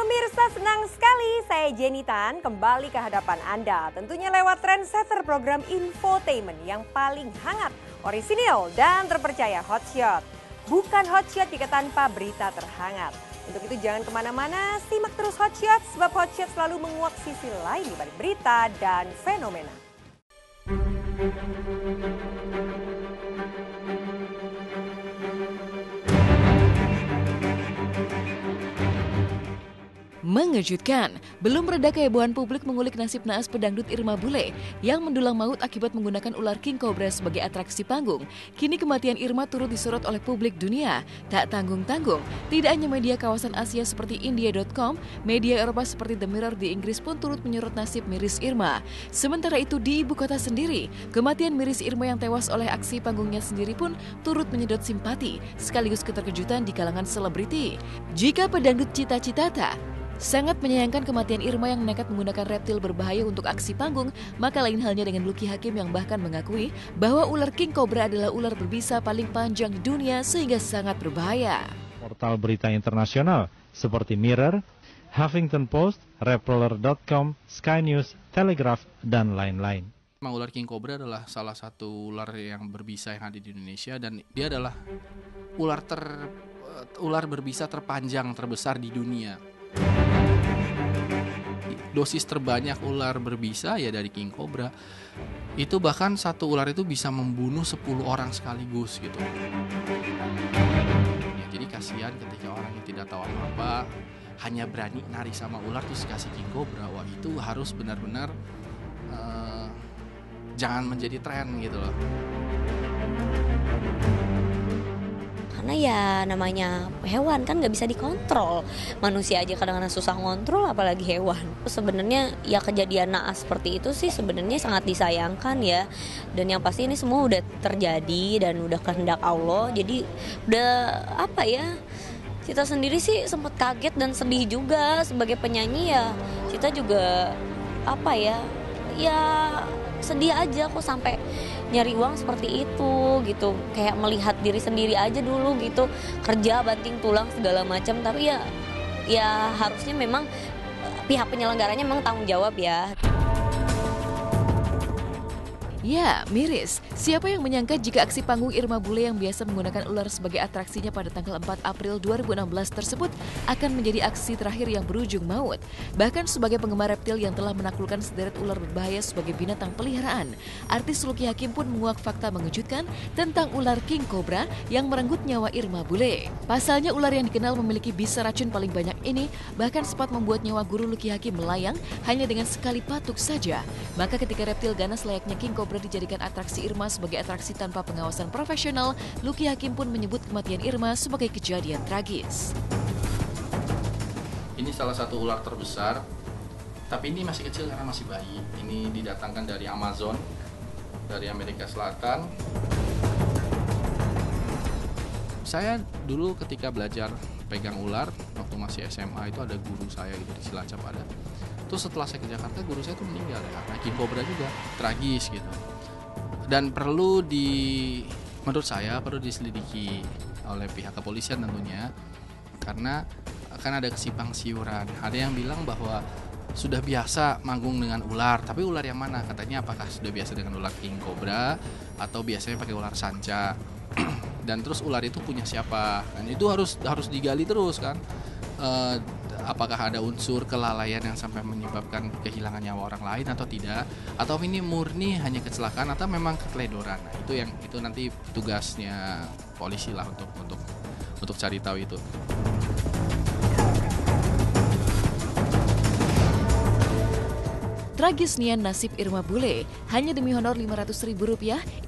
Pemirsa, senang sekali saya Jenny Tan kembali ke hadapan Anda. Tentunya lewat trendsetter program infotainment yang paling hangat, orisinil dan terpercaya, Hotshot. Bukan Hotshot jika tanpa berita terhangat. Untuk itu jangan kemana-mana, simak terus Hotshot sebab Hotshot selalu menguak sisi lain di balik berita dan fenomena. Mengejutkan, belum reda kehebohan publik mengulik nasib naas pedangdut Irma Bule yang mendulang maut akibat menggunakan ular king cobra sebagai atraksi panggung. Kini kematian Irma turut disorot oleh publik dunia. Tak tanggung-tanggung, tidak hanya media kawasan Asia seperti India.com, media Eropa seperti The Mirror di Inggris pun turut menyorot nasib miris Irma. Sementara itu di ibu kota sendiri, kematian miris Irma yang tewas oleh aksi panggungnya sendiri pun turut menyedot simpati, sekaligus keterkejutan di kalangan selebriti. Jika pedangdut Cita Citata sangat menyayangkan kematian Irma yang nekat menggunakan reptil berbahaya untuk aksi panggung, maka lain halnya dengan Lucky Hakim yang bahkan mengakui bahwa ular king cobra adalah ular berbisa paling panjang di dunia sehingga sangat berbahaya. Portal berita internasional seperti Mirror, Huffington Post, Rappler.com, Sky News, Telegraph, dan lain-lain. Memang ular king cobra adalah salah satu ular yang berbisa yang ada di Indonesia dan dia adalah ular berbisa terpanjang terbesar di dunia. Dosis terbanyak ular berbisa ya dari king cobra. Itu bahkan satu ular itu bisa membunuh 10 orang sekaligus gitu. Ya, jadi kasihan ketika orang yang tidak tahu apa-apa hanya berani nari sama ular terus kasih king cobra. Wah, itu harus benar-benar jangan menjadi tren gitu loh. Karena ya namanya hewan kan nggak bisa dikontrol. Manusia aja kadang-kadang susah ngontrol apalagi hewan. Sebenarnya ya kejadian naas seperti itu sih sebenarnya sangat disayangkan ya. Dan yang pasti ini semua udah terjadi dan udah kehendak Allah. Jadi udah apa ya, kita sendiri sih sempat kaget dan sedih juga sebagai penyanyi ya. Kita juga apa ya sedih aja kok sampai nyari uang seperti itu gitu, kayak melihat diri sendiri aja dulu gitu, kerja banting tulang segala macam, tapi ya harusnya memang pihak penyelenggaranya memang tanggung jawab ya. Ya, miris. Siapa yang menyangka jika aksi panggung Irma Bule yang biasa menggunakan ular sebagai atraksinya pada tanggal 4 April 2016 tersebut akan menjadi aksi terakhir yang berujung maut. Bahkan sebagai penggemar reptil yang telah menaklukkan sederet ular berbahaya sebagai binatang peliharaan, artis Lucky Hakim pun menguak fakta mengejutkan tentang ular king cobra yang merenggut nyawa Irma Bule. Pasalnya ular yang dikenal memiliki bisa racun paling banyak ini bahkan sempat membuat nyawa guru Lucky Hakim melayang hanya dengan sekali patuk saja. Maka ketika reptil ganas layaknya king cobra dijadikan atraksi Irma sebagai atraksi tanpa pengawasan profesional, Lucky Hakim pun menyebut kematian Irma sebagai kejadian tragis. Ini salah satu ular terbesar, tapi ini masih kecil karena masih bayi. Ini didatangkan dari Amazon, dari Amerika Selatan. Saya dulu ketika belajar pegang ular, waktu masih SMA itu ada guru saya gitu di Cilacap ada. Terus setelah saya ke Jakarta, guru saya tuh meninggal ya, karena king cobra juga, tragis gitu. Dan menurut saya perlu diselidiki oleh pihak kepolisian tentunya, karena akan ada kesimpang siuran. Ada yang bilang bahwa sudah biasa manggung dengan ular, tapi ular yang mana? Katanya apakah sudah biasa dengan ular king cobra atau biasanya pakai ular sanca? Dan terus ular itu punya siapa? Dan itu harus digali terus kan. Apakah ada unsur kelalaian yang sampai menyebabkan kehilangan nyawa orang lain atau tidak, atau ini murni hanya kecelakaan atau memang keteledoran. Nah, itu nanti tugasnya polisi lah untuk cari tahu itu. Tragisnya nasib Irma Bule. Hanya demi honor Rp500.000,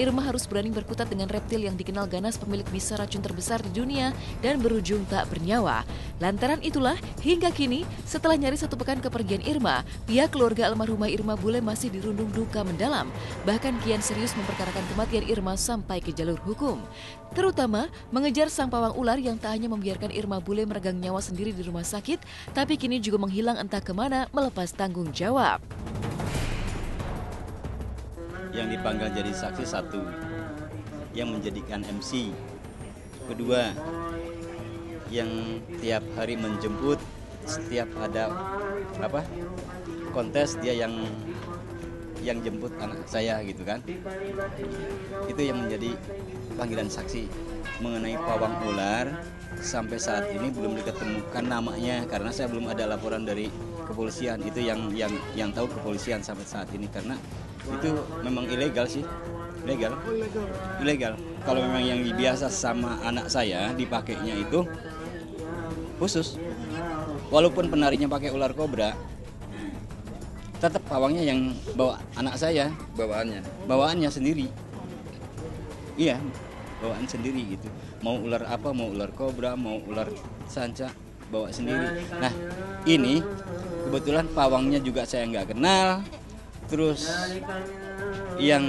Irma harus berani berkutat dengan reptil yang dikenal ganas pemilik bisa racun terbesar di dunia dan berujung tak bernyawa. Lantaran itulah, hingga kini, setelah nyaris 1 pekan kepergian Irma, pihak keluarga almarhumah Irma Bule masih dirundung duka mendalam. Bahkan kian serius memperkarakan kematian Irma sampai ke jalur hukum. Terutama mengejar sang pawang ular yang tak hanya membiarkan Irma Bule meregang nyawa sendiri di rumah sakit, tapi kini juga menghilang entah kemana melepas tanggung jawab. Yang dipanggil jadi saksi 1, yang menjadikan MC, 2, yang tiap hari menjemput setiap ada kontes dia yang jemput anak saya gitu kan. Itu yang menjadi panggilan saksi mengenai pawang ular. Sampai saat ini belum diketemukan namanya karena saya belum ada laporan dari kepolisian. Itu yang tahu kepolisian sampai saat ini, karena itu memang ilegal sih. Ilegal. Kalau memang yang biasa sama anak saya dipakainya itu khusus. Walaupun penarinya pakai ular kobra, tetap pawangnya yang bawa anak saya, bawaannya sendiri. Iya, bawaan sendiri gitu. Mau ular apa, mau ular kobra, mau ular sanca, bawa sendiri. Nah, ini kebetulan pawangnya juga saya nggak kenal. Terus yang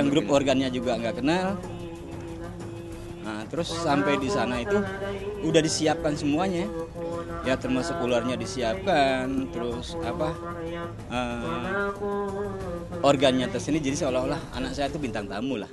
grup organnya juga nggak kenal. Nah, terus sampai di sana itu udah disiapkan semuanya, ya termasuk ularnya disiapkan, terus organnya tersini, jadi seolah-olah anak saya itu bintang tamu lah.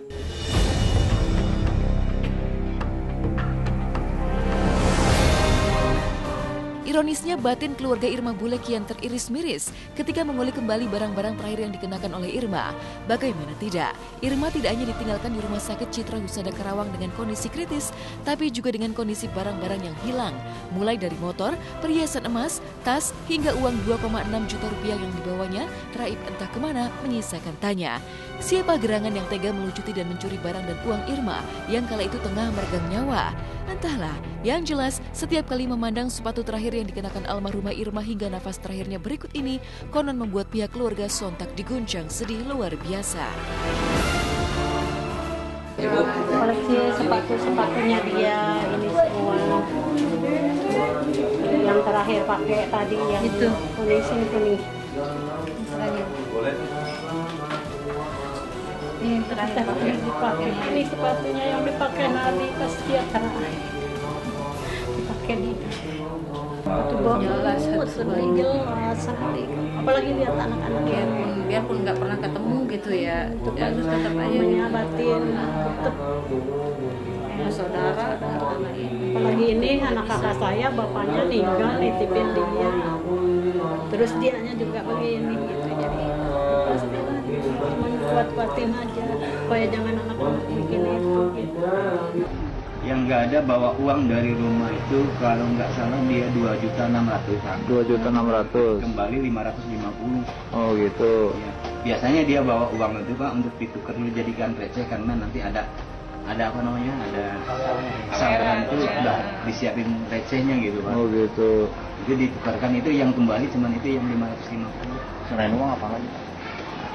Ironisnya batin keluarga Irma Bule kian teriris miris ketika mengulik kembali barang-barang terakhir yang dikenakan oleh Irma. Bagaimana tidak, Irma tidak hanya ditinggalkan di Rumah Sakit Citra Husada Karawang dengan kondisi kritis, tapi juga dengan kondisi barang-barang yang hilang. Mulai dari motor, perhiasan emas, tas, hingga uang 2,6 juta rupiah yang dibawanya, raib entah kemana, menyisakan tanya. Siapa gerangan yang tega melucuti dan mencuri barang dan uang Irma yang kala itu tengah meregang nyawa? Entahlah, yang jelas setiap kali memandang sepatu terakhir yang dikenakan almarhumah Irma hingga nafas terakhirnya berikut ini, konon membuat pihak keluarga sontak diguncang sedih luar biasa. Koleksi sepatunya dia ini semua. Yang terakhir pakai tadi yang itu kuning. Ini terakhir dipakai. Ini sepatunya yang dipakai Nabi pas dia dipakai di. Itu jelas sekali. Apalagi lihat anak-anak biarpun nggak pernah ketemu gitu ya, terus tetap aja batin tetap saudara dan anak ini. Apalagi ini anak kakak saya, bapaknya meninggal, nitipin dia, terus dianya juga begini gitu, jadi pastilah kuat-kuatin aja supaya jangan anak-anak bikin itu gitu. Yang nggak ada bawa uang dari rumah itu, kalau nggak salah dia 2.600.000. 2.600.000. Kembali 550. Oh gitu. Ya. Biasanya dia bawa uang itu Pak untuk ditukar dijadikan receh, karena nanti ada apa namanya, ada sasaran itu udah disiapin recehnya gitu Pak. Oh gitu. Itu ditukarkan, itu yang kembali cuma itu yang 550. Selain uang apa lagi?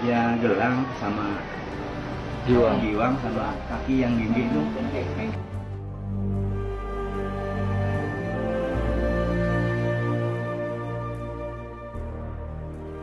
Ya gelang sama giwang sama kaki yang gini itu.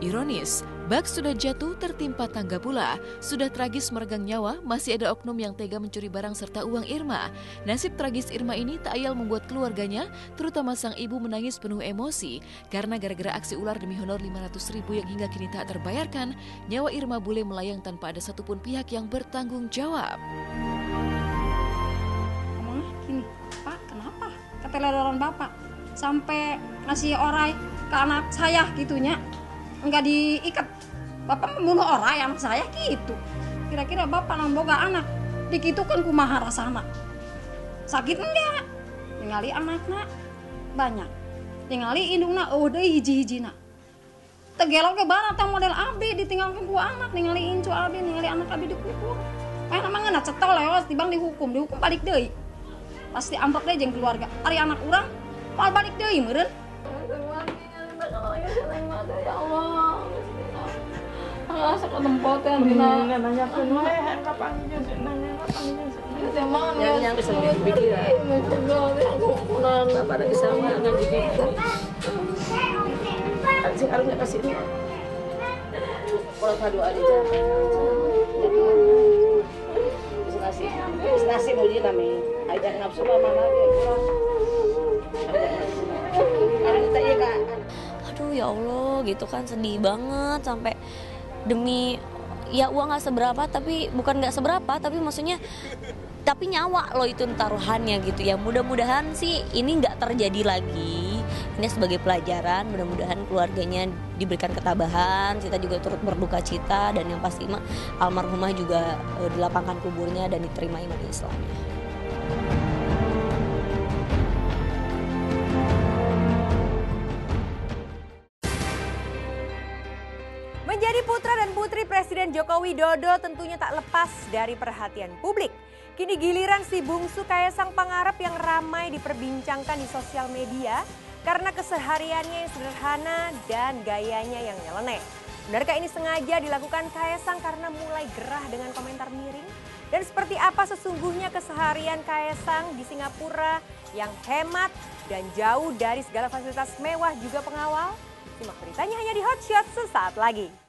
Ironis, bak sudah jatuh tertimpa tangga pula. Sudah tragis meregang nyawa, masih ada oknum yang tega mencuri barang serta uang Irma. Nasib tragis Irma ini tak ayal membuat keluarganya, terutama sang ibu, menangis penuh emosi. Karena gara-gara aksi ular demi honor 500.000 yang hingga kini tak terbayarkan, nyawa Irma Bule melayang tanpa ada satupun pihak yang bertanggung jawab. Ngomongnya gini, Pak kenapa keteledoran Bapak sampai ngasih orai ke anak saya gitunya? Enggak diikat, Bapak membunuh orang anak saya gitu. Kira-kira Bapak namboga anak dikitukan kumaha rasana, sakit enggak? Ningali anakna banyak, ningali indungna deui hiji-hijina. Tegelok ke barat model abdi ditinggalkan ku anak, ningali incu abdi, ningali anak abdi dikubur. Kayak nama ngeuna cetol leos tibang dihukum balik deui. Pasti amplop deui jeung keluarga. Ari anak urang moal balik deui meureun. Ya Allah, asa ketempot yang dina nanya pun kapan yang sedih pikiran Bapak lagi sama dengan gitu sekarang nggak kasih ini kalau kado aja bisa nasi mau jadi namanya ajak nafsu mana lagi ada kita iya kak. Aduh ya Allah gitu kan, sedih banget sampai demi ya uang nggak seberapa, tapi bukan nggak seberapa, tapi maksudnya tapi nyawa lo itu taruhannya gitu ya. Mudah-mudahan sih ini nggak terjadi lagi ini sebagai pelajaran, mudah-mudahan keluarganya diberikan ketabahan, kita juga turut berduka cita, dan yang pasti mah almarhumah juga dilapangkan kuburnya dan diterima iman Islamnya. Menjadi putra dan putri Presiden Joko Widodo tentunya tak lepas dari perhatian publik. Kini giliran si bungsu Kaesang Pangarep yang ramai diperbincangkan di sosial media karena kesehariannya yang sederhana dan gayanya yang nyeleneh. Benarkah ini sengaja dilakukan Kaesang karena mulai gerah dengan komentar miring? Dan seperti apa sesungguhnya keseharian Kaesang di Singapura yang hemat dan jauh dari segala fasilitas mewah juga pengawal? Simak beritanya hanya di Hot Shot sesaat lagi.